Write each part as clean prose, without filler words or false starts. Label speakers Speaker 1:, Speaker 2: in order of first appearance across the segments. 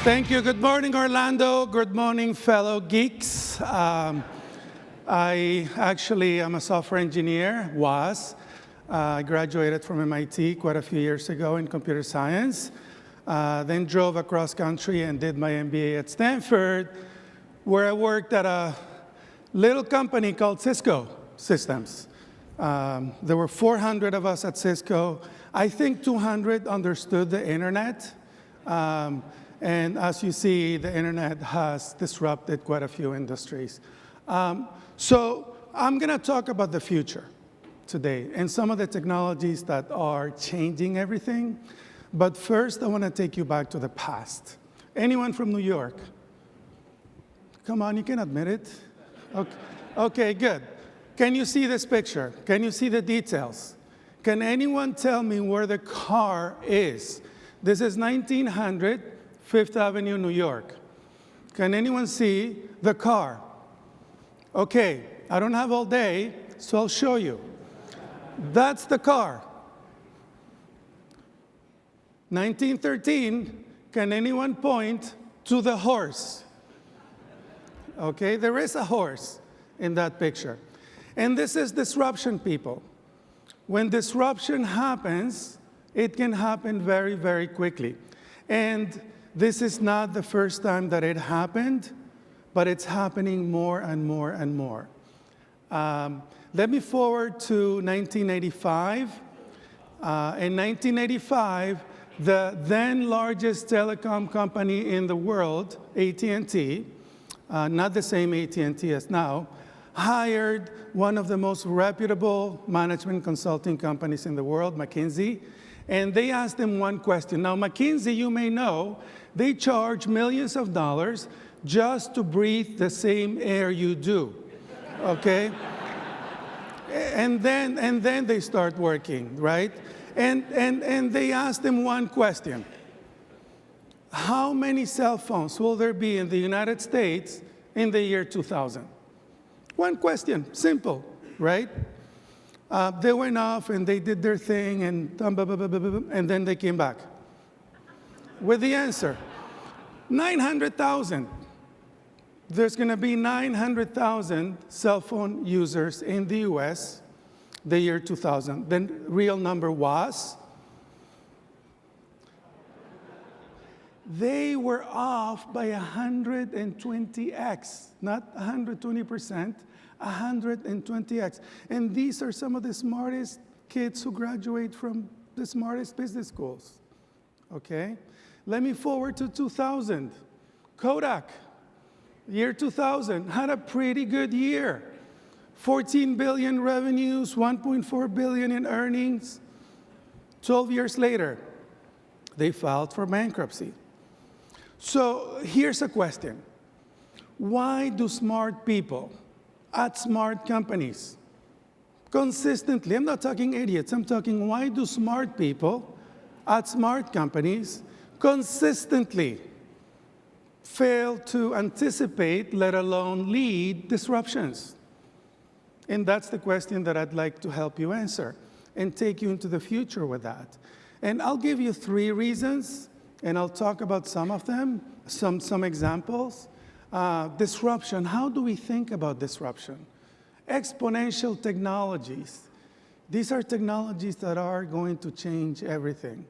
Speaker 1: Thank you. Good morning, Orlando. Good morning, fellow geeks. I actually am a software engineer, I graduated from MIT quite a few years ago in computer science, then drove across country and did my MBA at Stanford, where I worked at a little company called Cisco Systems. There were 400 of us at Cisco. I think 200 understood the internet. And as you see, the internet has disrupted quite a few industries. So I'm going to talk about the future today and some of the technologies that are changing everything. But first, I want to take you back to the past. Anyone from New York? Come on, you can admit it. Okay, good. Can you see this picture? Can you see the details? Can anyone tell me where the car is? This is 1900 Fifth Avenue, New York. Can anyone see the car? Okay, I don't have all day, so I'll show you. That's the car. 1913, can anyone point to the horse? Okay, there is a horse in that picture. And this is disruption, people. When disruption happens, it can happen very, very quickly. And this is not the first time that it happened, but it's happening more and more and more. Let me forward to 1985. In 1985, the then largest telecom company in the world, AT&T, not the same AT&T as now, hired one of the most reputable management consulting companies in the world, McKinsey, and they asked them one question. Now, McKinsey, you may know, they charge millions of dollars just to breathe the same air you do, okay? and then they start working, right? And they asked them one question. How many cell phones will there be in the United States in the year 2000? One question, simple, right? They went off and they did their thing and then they came back with the answer. 900,000. There's going to be 900,000 cell phone users in the US the year 2000. The real number was? They were off by 120x, not 120%. 120x. And these are some of the smartest kids who graduate from the smartest business schools, okay? Let me forward to 2000. Kodak, year 2000, had a pretty good year. 14 billion revenues, 1.4 billion in earnings. 12 years later, they filed for bankruptcy. So here's a question. Why do smart people at smart companies consistently, I'm not talking idiots, I'm talking why do smart people at smart companies consistently fail to anticipate, let alone lead disruptions? And that's the question that I'd like to help you answer and take you into the future with that. And I'll give you 3 reasons, and I'll talk about some of them, some examples. Disruption, how do we think about disruption? Exponential technologies. These are technologies that are going to change everything.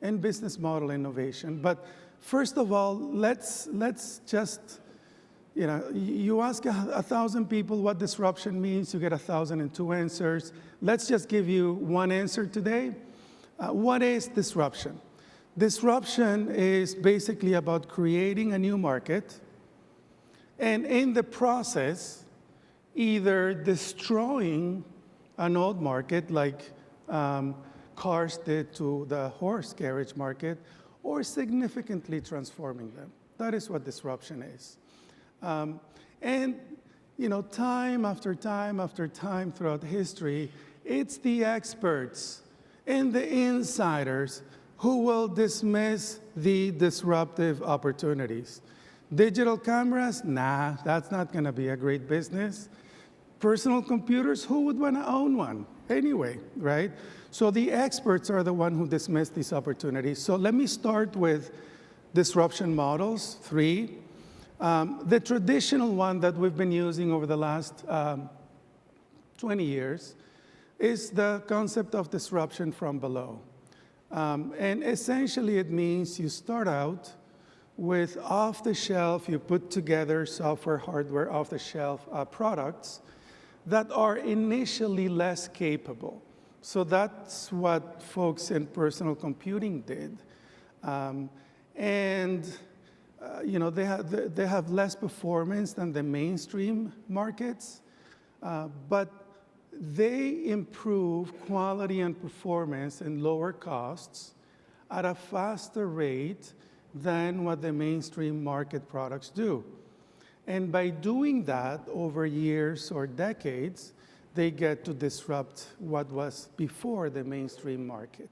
Speaker 1: And business model innovation. But first of all, let's just, you ask 1,000 people what disruption means, you get 1,002 answers. Let's just give you one answer today. What is disruption? Disruption is basically about creating a new market, and in the process, either destroying an old market like cars did to the horse carriage market, or significantly transforming them. That is what disruption is. And time after time after time throughout history, it's the experts and the insiders who will dismiss the disruptive opportunities. Digital cameras? Nah, that's not going to be a great business. Personal computers? Who would want to own one anyway, right? So the experts are the one who dismiss these opportunities. So let me start with disruption models, 3. The traditional one that we've been using over the last 20 years is the concept of disruption from below. And essentially, it means you start out with off-the-shelf, you put together software, hardware, off-the-shelf products that are initially less capable. So that's what folks in personal computing did. They have less performance than the mainstream markets, but they improve quality and performance and lower costs at a faster rate than what the mainstream market products do. And by doing that over years or decades, they get to disrupt what was before the mainstream market.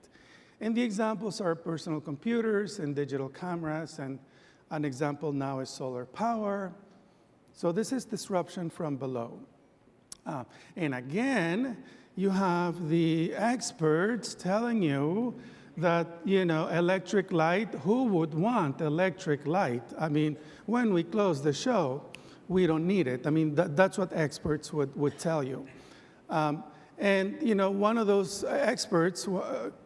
Speaker 1: And the examples are personal computers and digital cameras, and an example now is solar power. So this is disruption from below. And again, you have the experts telling you that, electric light, who would want electric light? I mean, when we close the show, we don't need it. I mean, that's what experts would tell you. One of those experts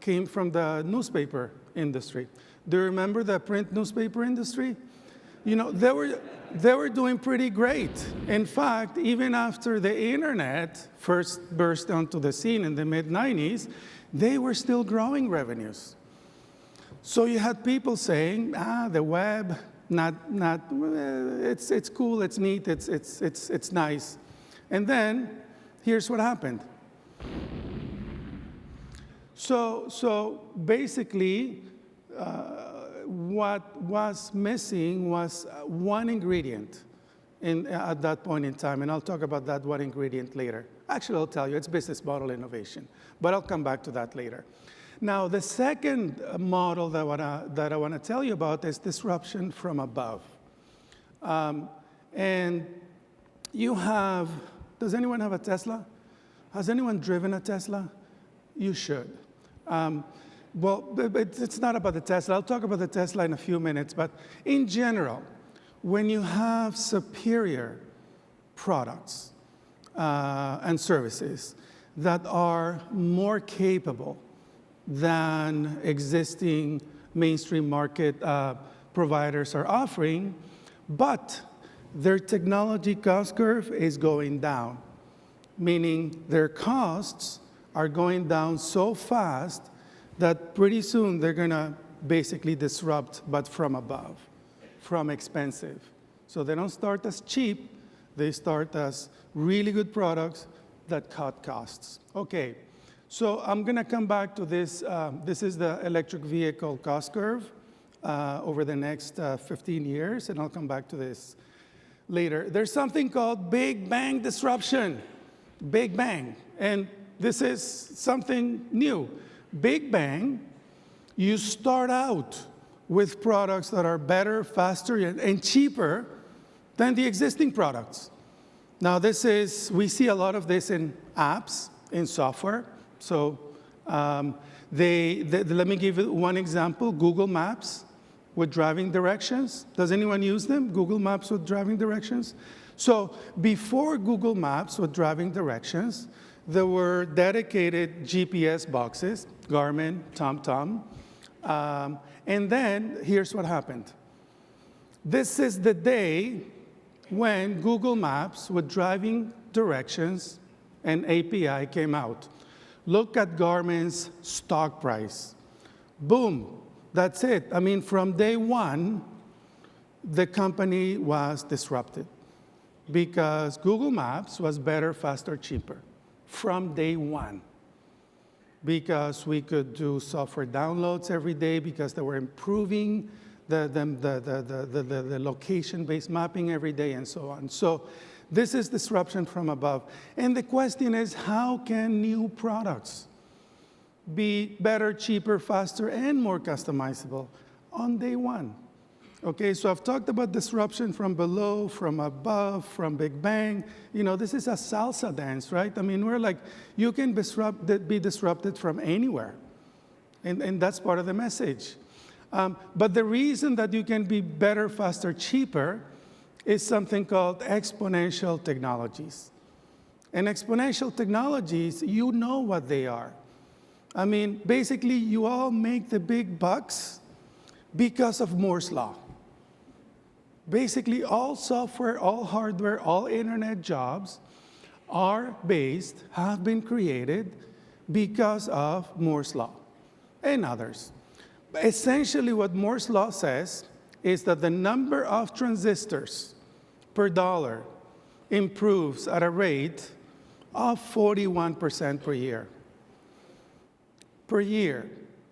Speaker 1: came from the newspaper industry. Do you remember the print newspaper industry? They were doing pretty great. In fact, even after the internet first burst onto the scene in the mid-90s, they were still growing revenues. So you had people saying, the web, it's cool, it's neat, it's nice. And then, here's what happened. So basically, what was missing was one ingredient at that point in time, and I'll talk about that one ingredient later. Actually, I'll tell you, it's business model innovation, but I'll come back to that later. Now, the second model that I want to tell you about is disruption from above. And you have, does anyone have a Tesla? Has anyone driven a Tesla? You should. Well, it's not about the Tesla. I'll talk about the Tesla in a few minutes, but in general, when you have superior products and services that are more capable than existing mainstream market providers are offering, but their technology cost curve is going down, meaning their costs are going down so fast that pretty soon they're going to basically disrupt, but from above, from expensive. So they don't start as cheap, they start as really good products that cut costs. Okay, so I'm going to come back to this. This is the electric vehicle cost curve over the next 15 years, and I'll come back to this later. There's something called Big Bang disruption. Big Bang. And this is something new. Big Bang, you start out with products that are better, faster, and cheaper than the existing products. Now, we see a lot of this in apps, in software. So let me give you one example, Google Maps with driving directions. Does anyone use them, Google Maps with driving directions? So before Google Maps with driving directions, there were dedicated GPS boxes, Garmin, TomTom. And then here's what happened. This is the day when Google Maps with driving directions and API came out. Look at Garmin's stock price. Boom, that's it. I mean, from day one, the company was disrupted because Google Maps was better, faster, cheaper from day one. Because we could do software downloads every day, because they were improving the location-based mapping every day, and so on. So this is disruption from above. And the question is, how can new products be better, cheaper, faster, and more customizable on day one? Okay, so I've talked about disruption from below, from above, from Big Bang. This is a salsa dance, right? I mean, we're like, you can be disrupted from anywhere. And that's part of the message. But the reason that you can be better, faster, cheaper is something called exponential technologies. And exponential technologies, you know what they are. I mean, basically, you all make the big bucks because of Moore's law. Basically, all software, all hardware, all internet jobs have been created because of Moore's law and others. Essentially, what Moore's law says is that the number of transistors per dollar improves at a rate of 41% per year. Per year.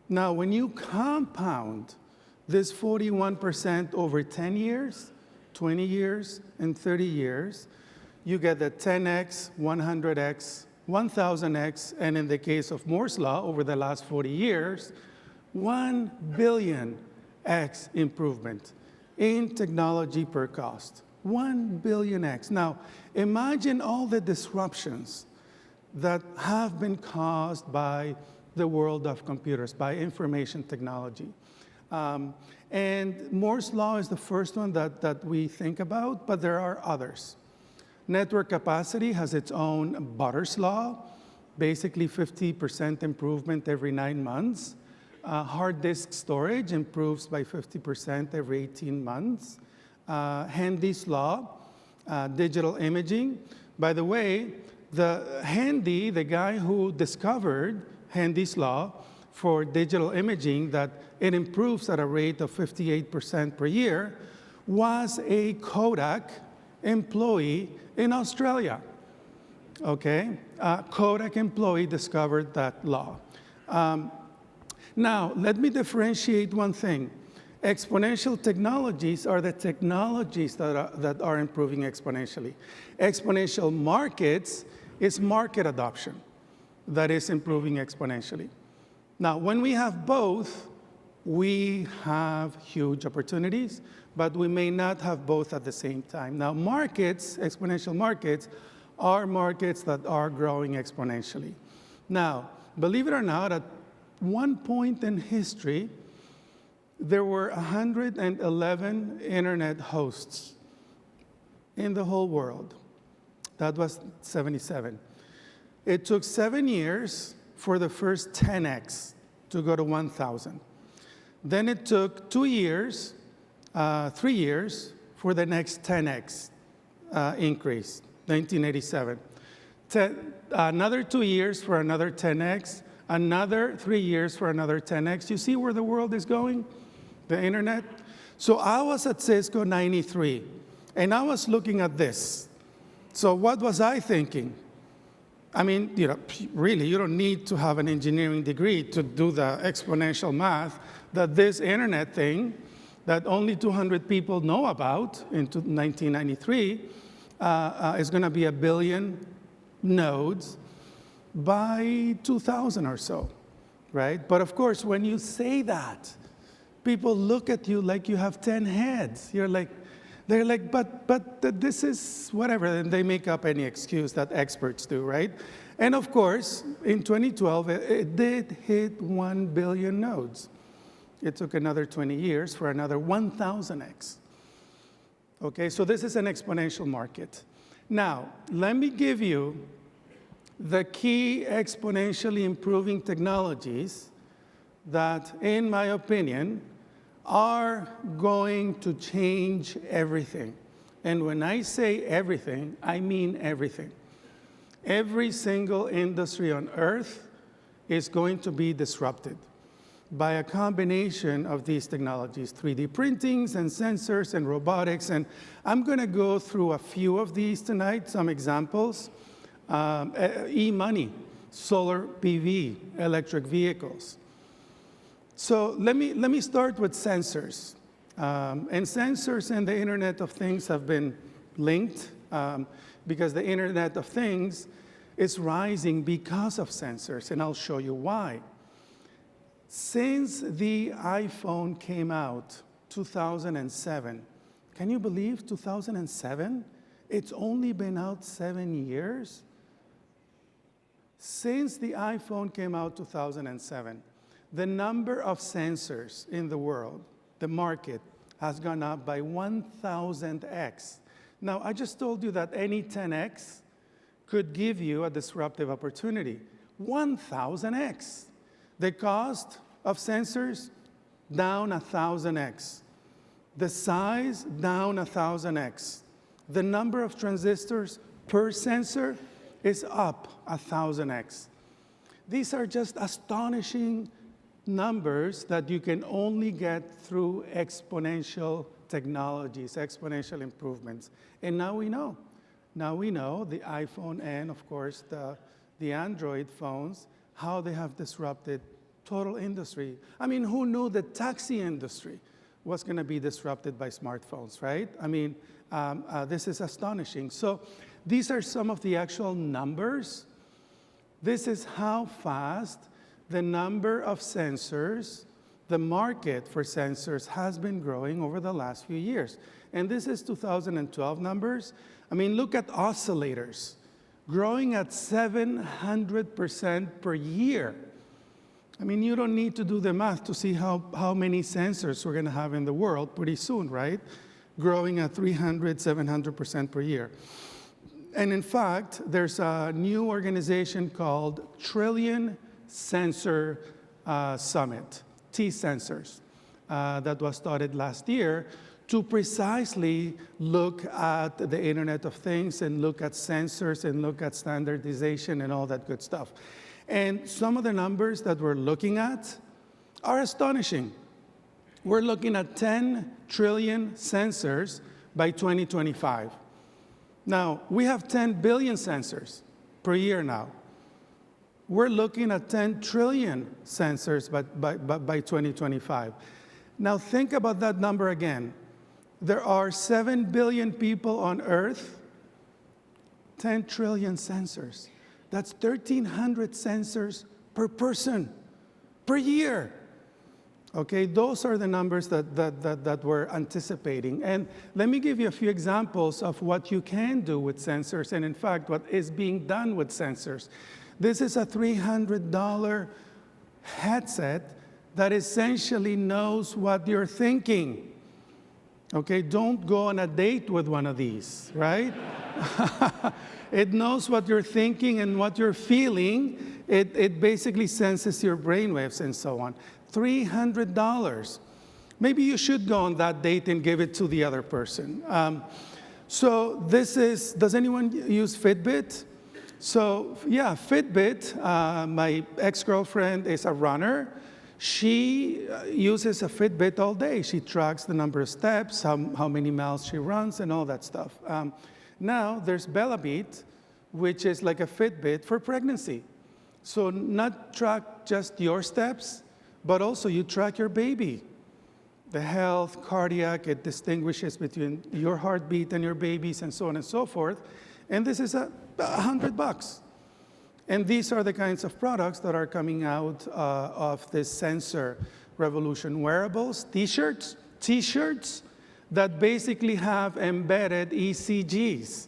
Speaker 1: Now, when you compound this 41% over 10 years, 20 years, and 30 years, you get the 10x, 100x, 1000x, and in the case of Moore's law, over the last 40 years, 1 billion x improvement in technology per cost. 1 billion x. Now, imagine all the disruptions that have been caused by the world of computers, by information technology. And Moore's law is the first one that we think about, but there are others. Network capacity has its own Butter's law, basically 50% improvement every 9 months. Hard disk storage improves by 50% every 18 months. Handy's law, digital imaging. By the way, the guy who discovered Handy's law for digital imaging, that it improves at a rate of 58% per year, was a Kodak employee in Australia. Okay? Kodak employee discovered that law. Now, let me differentiate one thing. Exponential technologies are the technologies that are improving exponentially. Exponential markets is market adoption that is improving exponentially. Now, when we have both, we have huge opportunities, but we may not have both at the same time. Now, markets, exponential markets, are markets that are growing exponentially. Now, believe it or not, at one point in history, there were 111 internet hosts in the whole world. That was 77. It took 7 years for the first 10x to go to 1,000. Then it took 3 years for the next 10x increase, 1987. Another 2 years for another 10x, another 3 years for another 10x. You see where the world is going? The internet? So I was at Cisco 93, and I was looking at this. So what was I thinking? I mean, really, you don't need to have an engineering degree to do the exponential math that this internet thing that only 200 people know about in 1993 is going to be 1 billion nodes by 2000 or so, right? But of course, when you say that, people look at you like you have 10 heads. They're like, but this is whatever, and they make up any excuse that experts do, right? And of course, in 2012, it did hit 1 billion nodes. It took another 20 years for another 1,000x. Okay, so this is an exponential market. Now, let me give you the key exponentially improving technologies that, in my opinion, are going to change everything. And when I say everything, I mean everything. Every single industry on Earth is going to be disrupted by a combination of these technologies, 3D printings and sensors and robotics. And I'm going to go through a few of these tonight, some examples. E-money, solar PV, electric vehicles. So let me start with sensors. And sensors and the Internet of Things have been linked because the Internet of Things is rising because of sensors, and I'll show you why. Since the iPhone came out, 2007, can you believe 2007? It's only been out 7 years. Since the iPhone came out 2007, the number of sensors in the world, the market, has gone up by 1,000x. Now, I just told you that any 10x could give you a disruptive opportunity. 1,000x. The cost of sensors, down 1,000x. The size, down 1,000x. The number of transistors per sensor is up 1,000x. These are just astonishing numbers that you can only get through exponential technologies, exponential improvements. And now we know. Now we know the iPhone and, of course, the Android phones, how they have disrupted total industry. I mean, who knew the taxi industry was going to be disrupted by smartphones, right? I mean, this is astonishing. So these are some of the actual numbers. This is how fast the number of sensors, the market for sensors has been growing over the last few years. And this is 2012 numbers. I mean, look at oscillators, growing at 700% per year. I mean, you don't need to do the math to see how many sensors we're going to have in the world pretty soon, right? Growing at 300, 700% per year. And in fact, there's a new organization called Trillion Sensor Summit, T-Sensors, that was started last year to precisely look at the Internet of Things and look at sensors and look at standardization and all that good stuff. And some of the numbers that we're looking at are astonishing. We're looking at 10 trillion sensors by 2025. Now, we have 10 billion sensors per year now. We're looking at 10 trillion sensors by 2025. Now, think about that number again. There are 7 billion people on Earth, 10 trillion sensors. That's 1,300 sensors per person, per year. Okay, those are the numbers that we're anticipating. And let me give you a few examples of what you can do with sensors, and in fact, what is being done with sensors. This is a $300 headset that essentially knows what you're thinking. Okay, don't go on a date with one of these, right? It knows what you're thinking and what you're feeling. It basically senses your brainwaves and so on. $300. Maybe you should go on that date and give it to the other person. So this is, does anyone use Fitbit? So yeah, Fitbit, my ex-girlfriend is a runner. She uses a Fitbit all day. She tracks the number of steps, how many miles she runs, and all that stuff. Now, there's Bellabeat, which is like a Fitbit for pregnancy. So not track just your steps, but also you track your baby. The health, cardiac, it distinguishes between your heartbeat and your baby's and so on and so forth. And this is $100. And these are the kinds of products that are coming out of this sensor revolution. Wearables, t-shirts that basically have embedded ECGs.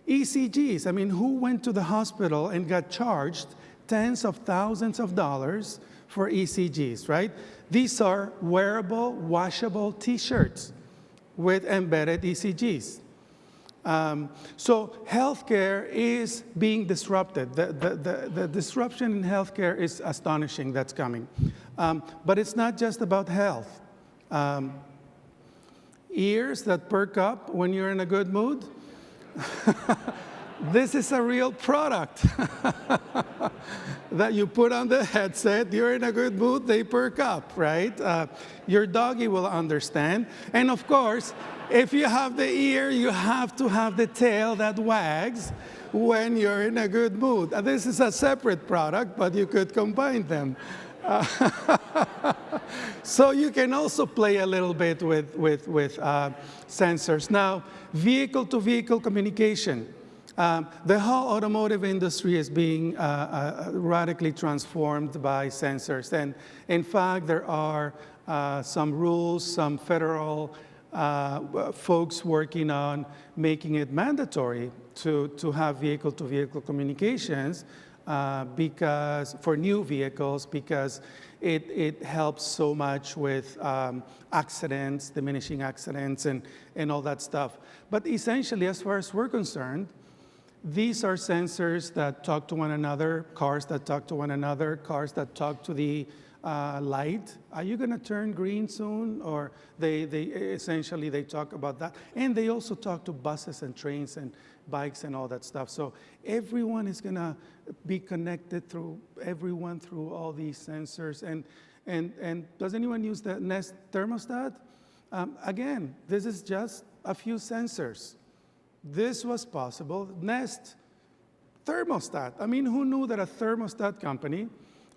Speaker 1: ECGs, I mean, who went to the hospital and got charged tens of thousands of dollars for ECGs, right? These are wearable, washable t-shirts with embedded ECGs. So healthcare is being disrupted. The disruption in healthcare is astonishing that's coming. But it's not just about health. Ears that perk up when you're in a good mood. This is a real product that you put on the headset. You're in a good mood, they perk up, right? Your doggy will understand. And of course, if you have the ear, you have to have the tail that wags when you're in a good mood. This is a separate product, but you could combine them. So you can also play a little bit with sensors. Now, vehicle-to-vehicle communication. The whole automotive industry is being radically transformed by sensors. And in fact, there are some rules, some federal folks working on making it mandatory to have vehicle-to-vehicle communications because for new vehicles, because it helps so much with accidents, diminishing accidents, and all that stuff. But essentially, as far as we're concerned, these are sensors that talk to one another, cars that talk to one another, cars that talk to the light. Are you going to turn green soon? Or they essentially, they talk about that. And they also talk to buses and trains and bikes and all that stuff. So everyone is going to be connected through all these sensors. And does anyone use the Nest thermostat? Again, this is just a few sensors. This was possible. Nest thermostat. I mean, who knew that a thermostat company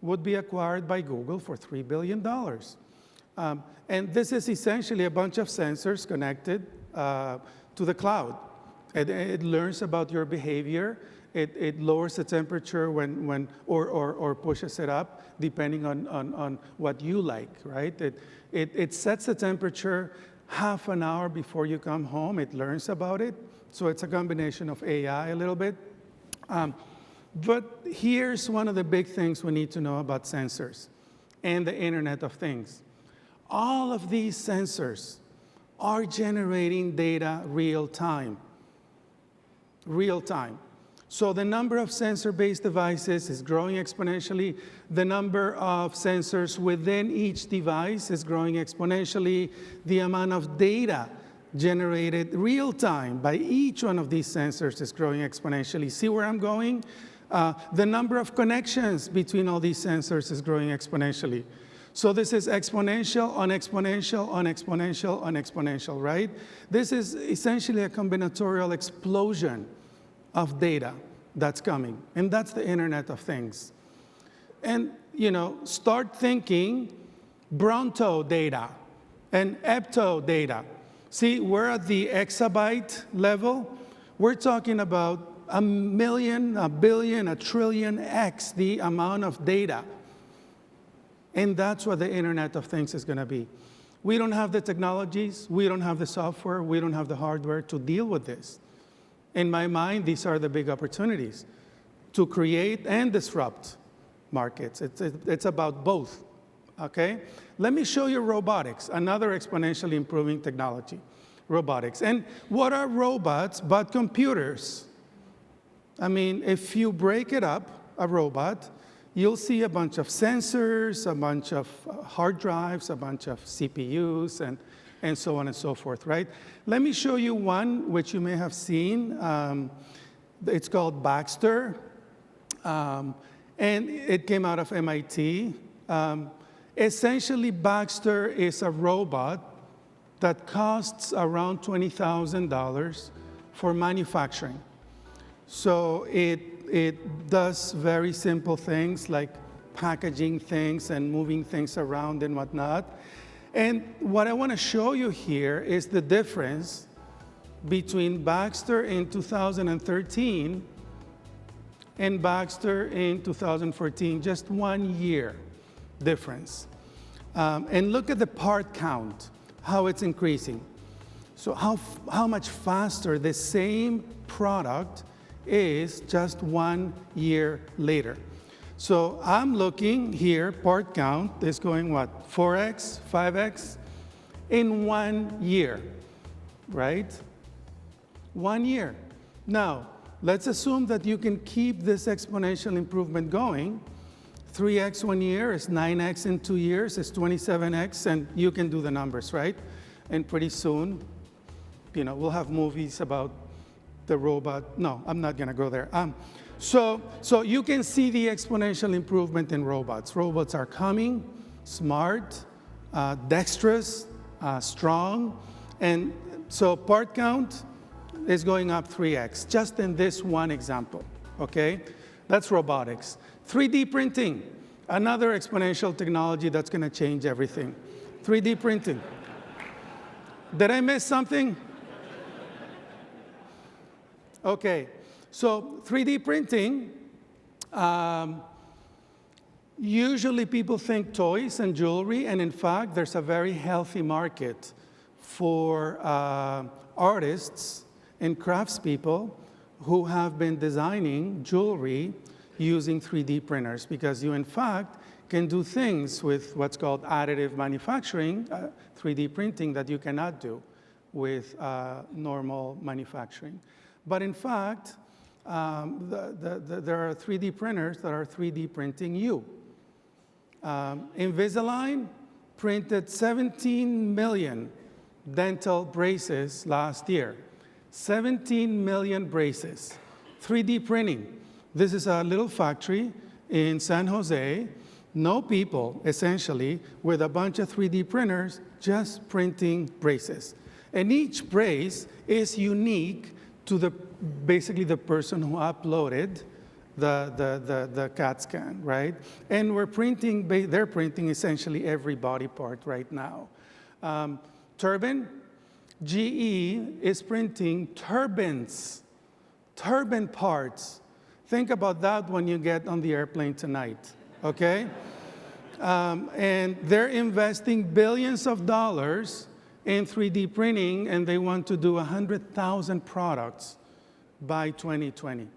Speaker 1: would be acquired by Google for $3 billion? And this is essentially a bunch of sensors connected to the cloud. It learns about your behavior. It lowers the temperature or pushes it up, depending on what you like, right? It sets the temperature half an hour before you come home. It learns about it. So it's a combination of AI a little bit. But here's one of the big things we need to know about sensors and the Internet of Things. All of these sensors are generating data real time. Real time. So the number of sensor-based devices is growing exponentially. The number of sensors within each device is growing exponentially. The amount of data generated real time by each one of these sensors is growing exponentially. See where I'm going? The number of connections between all these sensors is growing exponentially. So this is exponential on exponential on exponential on exponential, right? This is essentially a combinatorial explosion of data that's coming. And that's the Internet of Things. And, start thinking Bronto data and Epto data. See, we're at the exabyte level. We're talking about a million, a billion, a trillion X the amount of data. And that's what the Internet of Things is going to be. We don't have the technologies, we don't have the software, we don't have the hardware to deal with this. In my mind, these are the big opportunities to create and disrupt markets. It's about both, okay? Let me show you robotics, another exponentially improving technology, robotics. And what are robots but computers? I mean, if you break it up, a robot, you'll see a bunch of sensors, a bunch of hard drives, a bunch of CPUs, and so on and so forth, right? Let me show you one which you may have seen. It's called Baxter, and it came out of MIT. Essentially, Baxter is a robot that costs around $20,000 for manufacturing. So it does very simple things like packaging things and moving things around and whatnot. And what I want to show you here is the difference between Baxter in 2013 and Baxter in 2014, just 1 year difference. And look at the part count, how it's increasing. So how much faster the same product is just 1 year later. So I'm looking here, part count is going what, 4x, 5x in 1 year, right? 1 year. Now, let's assume that you can keep this exponential improvement going. 3x 1 year is 9x in 2 years, is 27x, and you can do the numbers, right? And pretty soon, we'll have movies about the robot. No, I'm not going to go there. So you can see the exponential improvement in robots. Robots are coming, smart, dexterous, strong. And so part count is going up 3x, just in this one example, okay? That's robotics. 3D printing, another exponential technology that's going to change everything. 3D printing. Did I miss something? Okay. So 3D printing, usually people think toys and jewelry, and in fact, there's a very healthy market for artists and craftspeople who have been designing jewelry using 3D printers, because you, in fact, can do things with what's called additive manufacturing, 3D printing, that you cannot do with normal manufacturing. But in fact, there are 3D printers that are 3D printing you. Invisalign printed 17 million dental braces last year. 17 million braces. 3D printing. This is a little factory in San Jose. No people, essentially, with a bunch of 3D printers just printing braces. And each brace is unique to basically the person who uploaded the CAT scan, right? And they're printing essentially every body part right now. Turbine, GE is printing turbines, turbine parts. Think about that when you get on the airplane tonight, okay? And they're investing billions of dollars in 3D printing, and they want to do 100,000 products by 2020.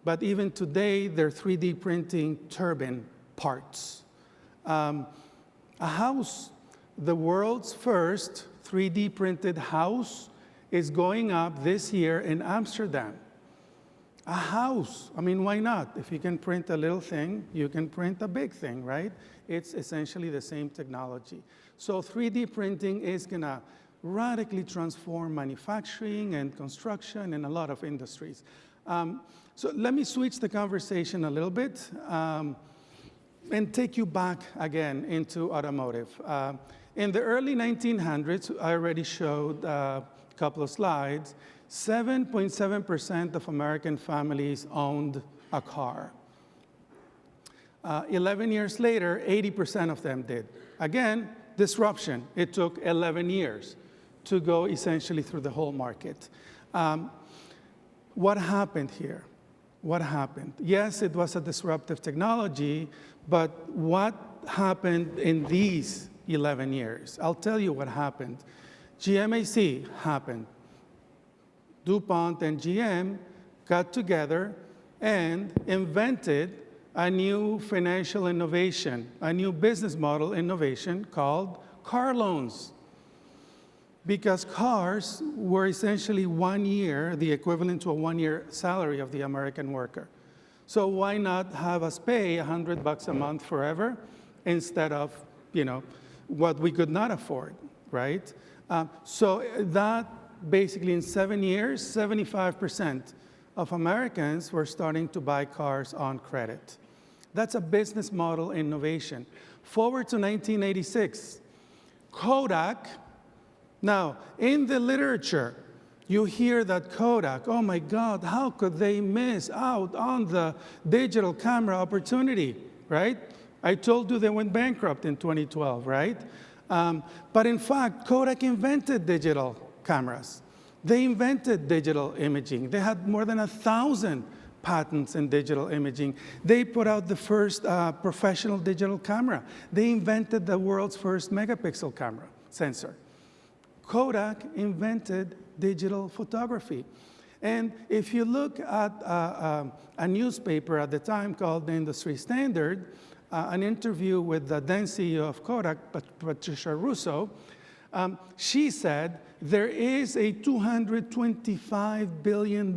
Speaker 1: But even today, they're 3D printing turbine parts. A house, the world's first 3D printed house, is going up this year in Amsterdam. A house, I mean, why not? If you can print a little thing, you can print a big thing, right? It's essentially the same technology. So 3D printing is gonna radically transform manufacturing and construction and a lot of industries. So let me switch the conversation a little bit and take you back again into automotive. In the early 1900s, I already showed a couple of slides, 7.7% of American families owned a car. 11 years later, 80% of them did. Again, disruption. It took 11 years to go essentially through the whole market. What happened here? What happened? Yes, it was a disruptive technology, but what happened in these 11 years? I'll tell you what happened. GMAC happened. DuPont and GM got together and invented a new financial innovation, a new business model innovation called car loans. Because cars were essentially 1 year, the equivalent to a 1-year salary of the American worker. So why not have us pay $100 a month forever instead of, what we could not afford, right? So that basically in 7 years, 75% of Americans were starting to buy cars on credit. That's a business model innovation. Forward to 1986, Kodak. Now, in the literature, you hear that Kodak, oh my God, how could they miss out on the digital camera opportunity, right? I told you they went bankrupt in 2012, right? But in fact, Kodak invented digital cameras. They invented digital imaging. They had more than 1,000 patents in digital imaging. They put out the first professional digital camera. They invented the world's first megapixel camera sensor. Kodak invented digital photography. And if you look at a newspaper at the time called The Industry Standard, an interview with the then CEO of Kodak, Patricia Russo, she said, there is a $225 billion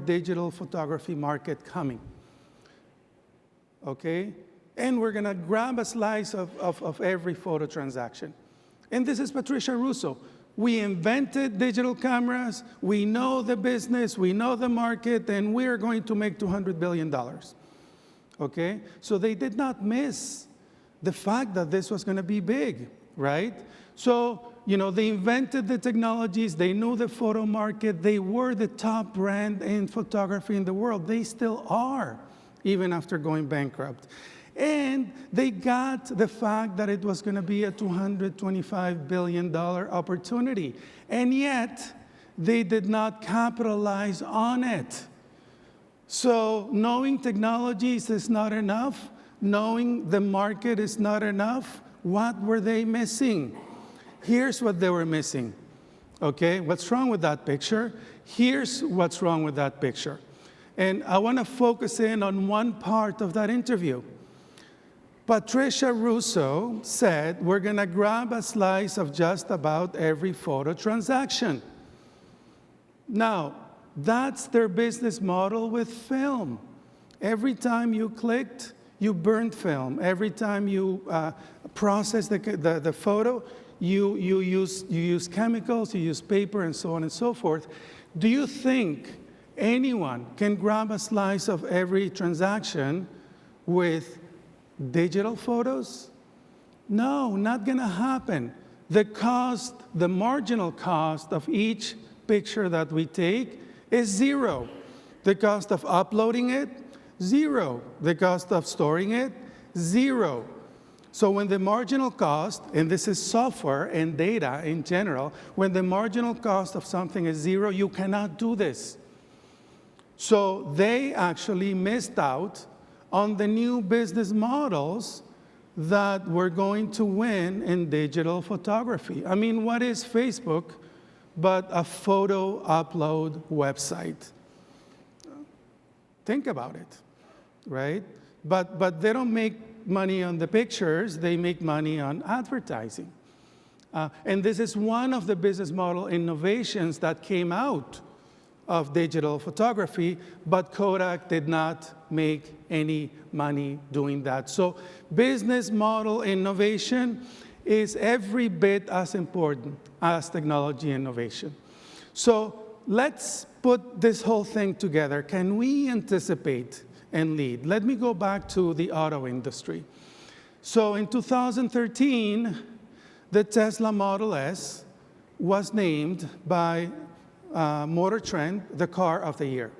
Speaker 1: digital photography market coming, okay? And we're gonna grab a slice of every photo transaction. And this is Patricia Russo. We invented digital cameras, we know the business, we know the market, and we're going to make $200 billion, okay? So they did not miss the fact that this was gonna be big, right? So, they invented the technologies, they knew the photo market, they were the top brand in photography in the world. They still are, even after going bankrupt. And they got the fact that it was going to be a $225 billion opportunity. And yet, they did not capitalize on it. So knowing technologies is not enough. Knowing the market is not enough. What were they missing? Here's what they were missing. Okay, what's wrong with that picture? Here's what's wrong with that picture. And I want to focus in on one part of that interview. Patricia Russo said, we're going to grab a slice of just about every photo transaction. Now, that's their business model with film. Every time you clicked, you burned film. Every time you process the photo, you use chemicals, you use paper, and so on and so forth. Do you think anyone can grab a slice of every transaction with digital photos? No, not going to happen. The marginal cost of each picture that we take is zero. The cost of uploading it, zero. The cost of storing it, zero. So when the marginal cost, and this is software and data in general, when the marginal cost of something is zero, you cannot do this. So they actually missed out on the new business models that we're going to win in digital photography. I mean, what is Facebook but a photo upload website? Think about it, right? But they don't make money on the pictures, they make money on advertising. And this is one of the business model innovations that came out of digital photography, but Kodak did not make any money doing that. So business model innovation is every bit as important as technology innovation. So let's put this whole thing together. Can we anticipate and lead? Let me go back to the auto industry. So in 2013, the Tesla Model S was named by Motor Trend the car of the year.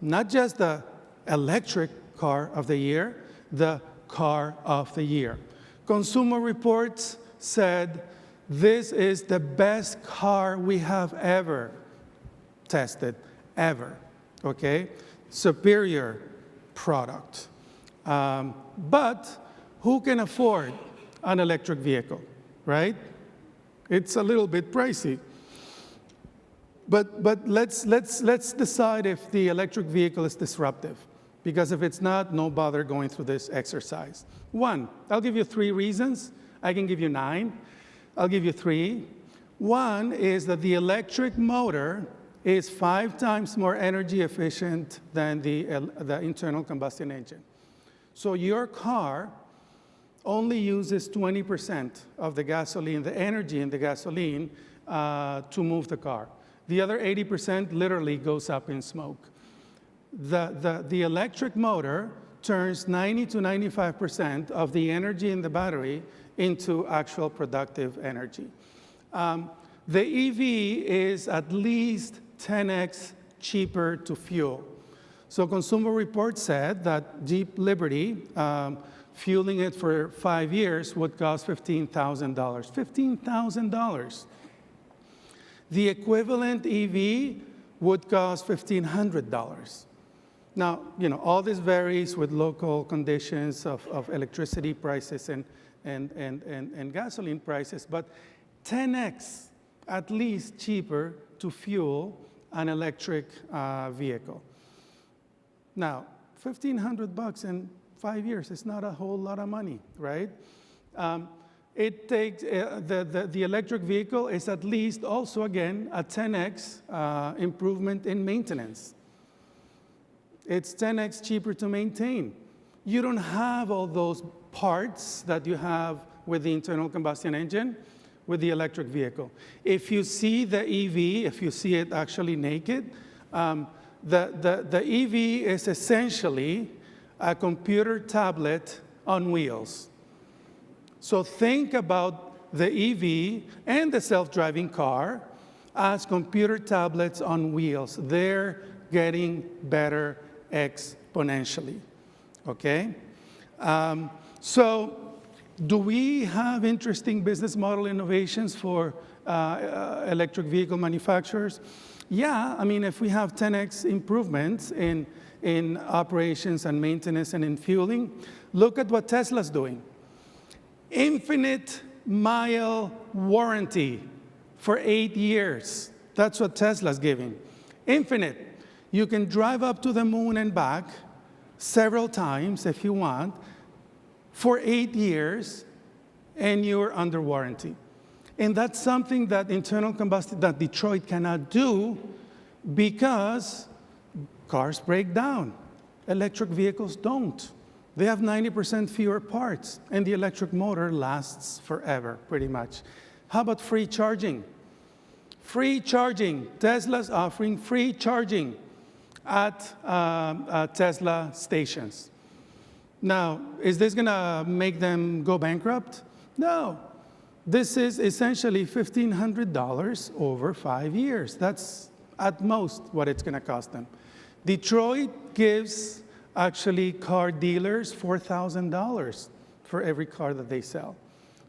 Speaker 1: Not just the electric car of the year, the car of the year. Consumer Reports said, this is the best car we have ever tested, ever, okay? Superior product. But who can afford an electric vehicle, right? It's a little bit pricey. But let's decide if the electric vehicle is disruptive. Because if it's not, no bother going through this exercise. One, I'll give you 3 reasons. I can give you 9. I'll give you 3. One is that the electric motor is 5 times more energy efficient than the internal combustion engine. So your car only uses 20% of the gasoline, the energy in the gasoline, to move the car. The other 80% literally goes up in smoke. The electric motor turns 90 to 95% of the energy in the battery into actual productive energy. The EV is at least 10x cheaper to fuel. So Consumer Reports said that Jeep Liberty, fueling it for 5 years would cost $15,000. $15,000. The equivalent EV would cost $1,500. Now, you know, all this varies with local conditions of electricity prices and gasoline prices, but 10x at least cheaper to fuel an electric vehicle. Now, $1,500 in 5 years is not a whole lot of money, right? It takes, the electric vehicle is at least also, again, a 10x improvement in maintenance. It's 10x cheaper to maintain. You don't have all those parts that you have with the internal combustion engine with the electric vehicle. If you see the EV, if you see it actually naked, the EV is essentially a computer tablet on wheels. So think about the EV and the self-driving car as computer tablets on wheels. They're getting better exponentially, okay? So do we have interesting business model innovations for electric vehicle manufacturers? Yeah, I mean, if we have 10x improvements in operations and maintenance and in fueling, look at what Tesla's doing. Infinite mile warranty for 8 years. That's what Tesla's giving. Infinite. You can drive up to the moon and back several times if you want for 8 years, and you're under warranty. And that's something that internal combustion, that Detroit cannot do because cars break down. Electric vehicles don't. They have 90% fewer parts, and the electric motor lasts forever, pretty much. How about free charging? Free charging. Tesla's offering free charging at Tesla stations. Now, is this going to make them go bankrupt? No. This is essentially $1,500 over 5 years. That's at most what it's going to cost them. Detroit gives actually car dealers $4,000 for every car that they sell.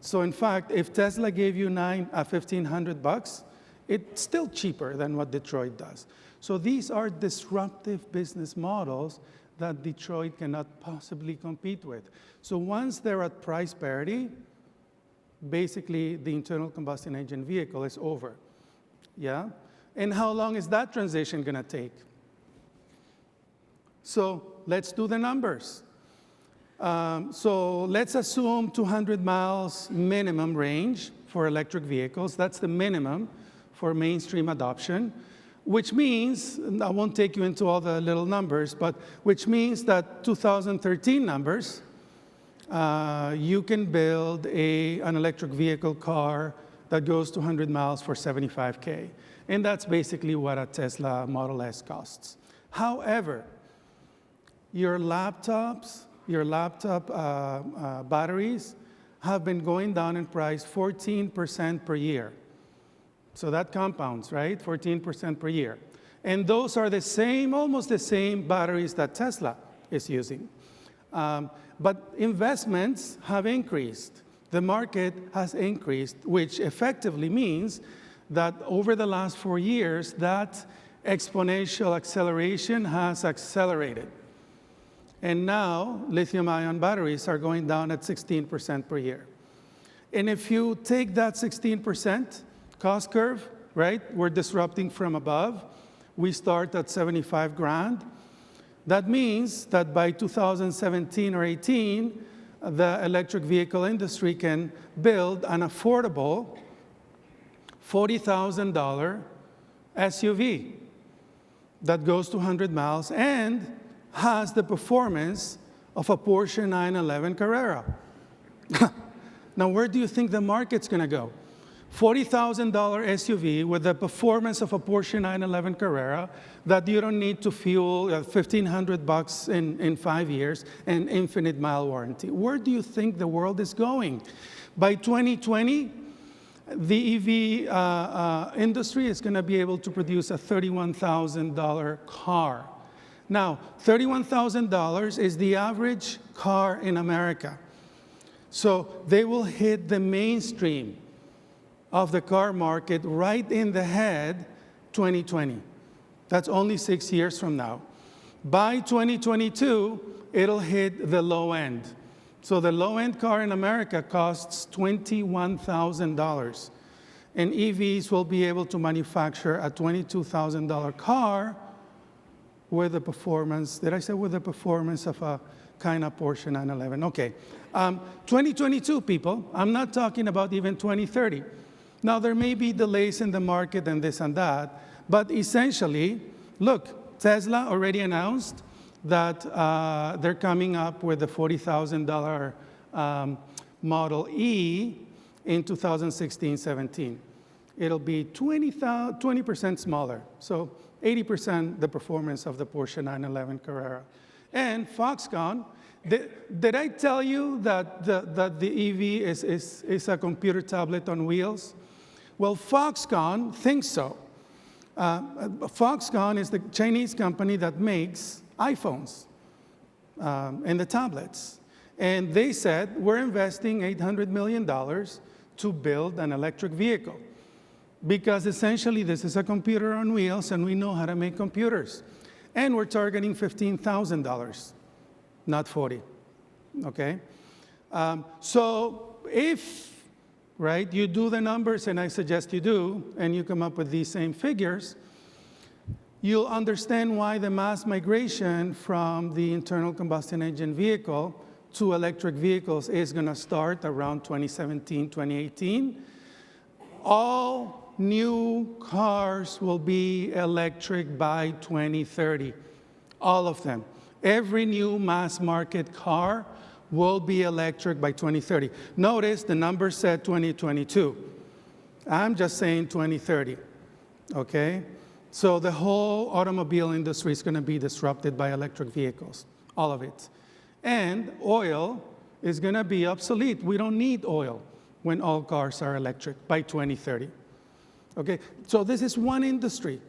Speaker 1: So in fact, if Tesla gave you $1,500, it's still cheaper than what Detroit does. So these are disruptive business models that Detroit cannot possibly compete with. So once they're at price parity, basically the internal combustion engine vehicle is over. Yeah? And how long is that transition going to take? So let's do the numbers. So let's assume 200 miles minimum range for electric vehicles. That's the minimum for mainstream adoption, which means, and I won't take you into all the little numbers, but which means that 2013 numbers, you can build an electric vehicle car that goes 200 miles for $75K. And that's basically what a Tesla Model S costs. However, your laptop batteries have been going down in price 14% per year. So that compounds, right? 14% per year. And those are the same, almost the same batteries that Tesla is using. But investments have increased. The market has increased, which effectively means that over the last 4 years, that exponential acceleration has accelerated. And now, lithium-ion batteries are going down at 16% per year. And if you take that 16% cost curve, right, we're disrupting from above. We start at 75 grand. That means that by 2017 or 18, the electric vehicle industry can build an affordable $40,000 SUV that goes 200 miles and has the performance of a Porsche 911 Carrera. Now, where do you think the market's going to go? $40,000 SUV with the performance of a Porsche 911 Carrera that you don't need to fuel $1,500 in 5 years and infinite mile warranty. Where do you think the world is going? By 2020, the EV industry is going to be able to produce a $31,000 car. Now, $31,000 is the average car in America. So they will hit the mainstream of the car market right in the head 2020. That's only 6 years from now. By 2022, it'll hit the low end. So the low-end car in America costs $21,000. And EVs will be able to manufacture a $22,000 car with the performance, did I say with the performance of a kind of Porsche 911? Okay. 2022, people. I'm not talking about even 2030. Now, there may be delays in the market and this and that, but essentially, look, Tesla already announced that they're coming up with the $40,000 Model E in 2016-17. It'll be 20% smaller, so 80% the performance of the Porsche 911 Carrera. And Foxconn, did I tell you that the EV is a computer tablet on wheels? Well, Foxconn thinks so. Foxconn is the Chinese company that makes iPhones and the tablets. And they said, we're investing $800 million to build an electric vehicle. Because essentially this is a computer on wheels and we know how to make computers. And we're targeting $15,000, not 40, okay? So if, right, you do the numbers, and I suggest you do, and you come up with these same figures, you'll understand why the mass migration from the internal combustion engine vehicle to electric vehicles is going to start around 2017, 2018. All new cars will be electric by 2030. All of them. Every new mass market car will be electric by 2030. Notice the number said 2022. I'm just saying 2030, okay? So the whole automobile industry is going to be disrupted by electric vehicles, all of it. And oil is going to be obsolete. We don't need oil when all cars are electric by 2030. Okay, so this is one industry.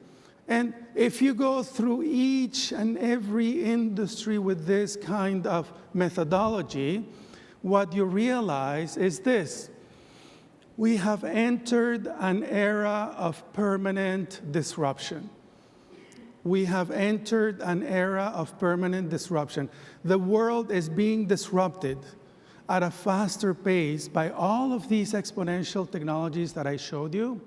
Speaker 1: And if you go through each and every industry with this kind of methodology, what you realize is this. We have entered an era of permanent disruption. We have entered an era of permanent disruption. The world is being disrupted at a faster pace by all of these exponential technologies that I showed you,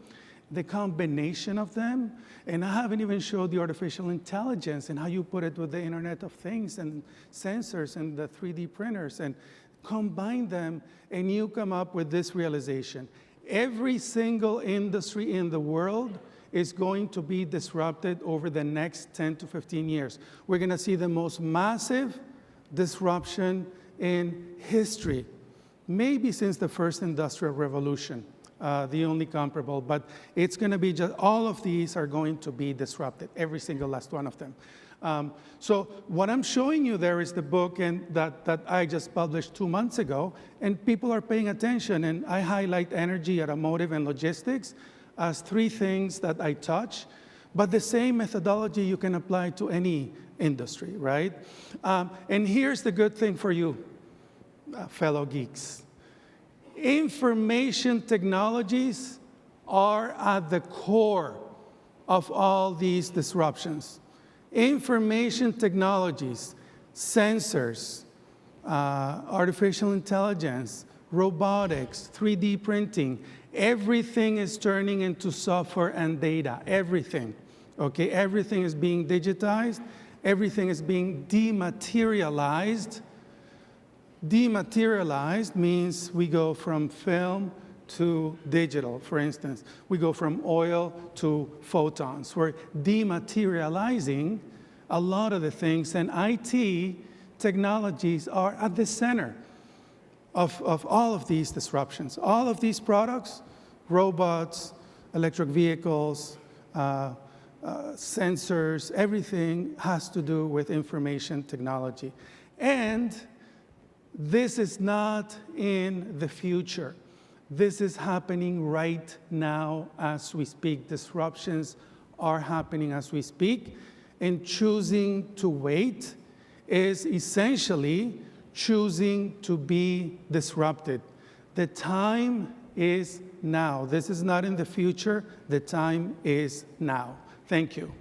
Speaker 1: the combination of them, and I haven't even showed the artificial intelligence and how you put it with the Internet of Things and sensors and the 3D printers, and combine them, and you come up with this realization. Every single industry in the world is going to be disrupted over the next 10 to 15 years. We're going to see the most massive disruption in history, maybe since the first industrial revolution, the only comparable, but it's going to be just, all of these are going to be disrupted, every single last one of them. So what I'm showing you there is the book that I just published 2 months ago, and people are paying attention, and I highlight energy, automotive, and logistics as 3 things that I touch, but the same methodology you can apply to any industry, right? And here's the good thing for you, fellow geeks. Information technologies are at the core of all these disruptions. Information technologies, sensors, artificial intelligence, robotics, 3D printing, everything is turning into software and data, everything, okay? Everything is being digitized, everything is being dematerialized. Dematerialized means we go from film to digital, for instance. We go from oil to photons. We're dematerializing a lot of the things, and IT technologies are at the center of all of these disruptions. All of these products, robots, electric vehicles, sensors, everything has to do with information technology. And this is not in the future. This is happening right now as we speak. Disruptions are happening as we speak. And choosing to wait is essentially choosing to be disrupted. The time is now. This is not in the future. The time is now. Thank you.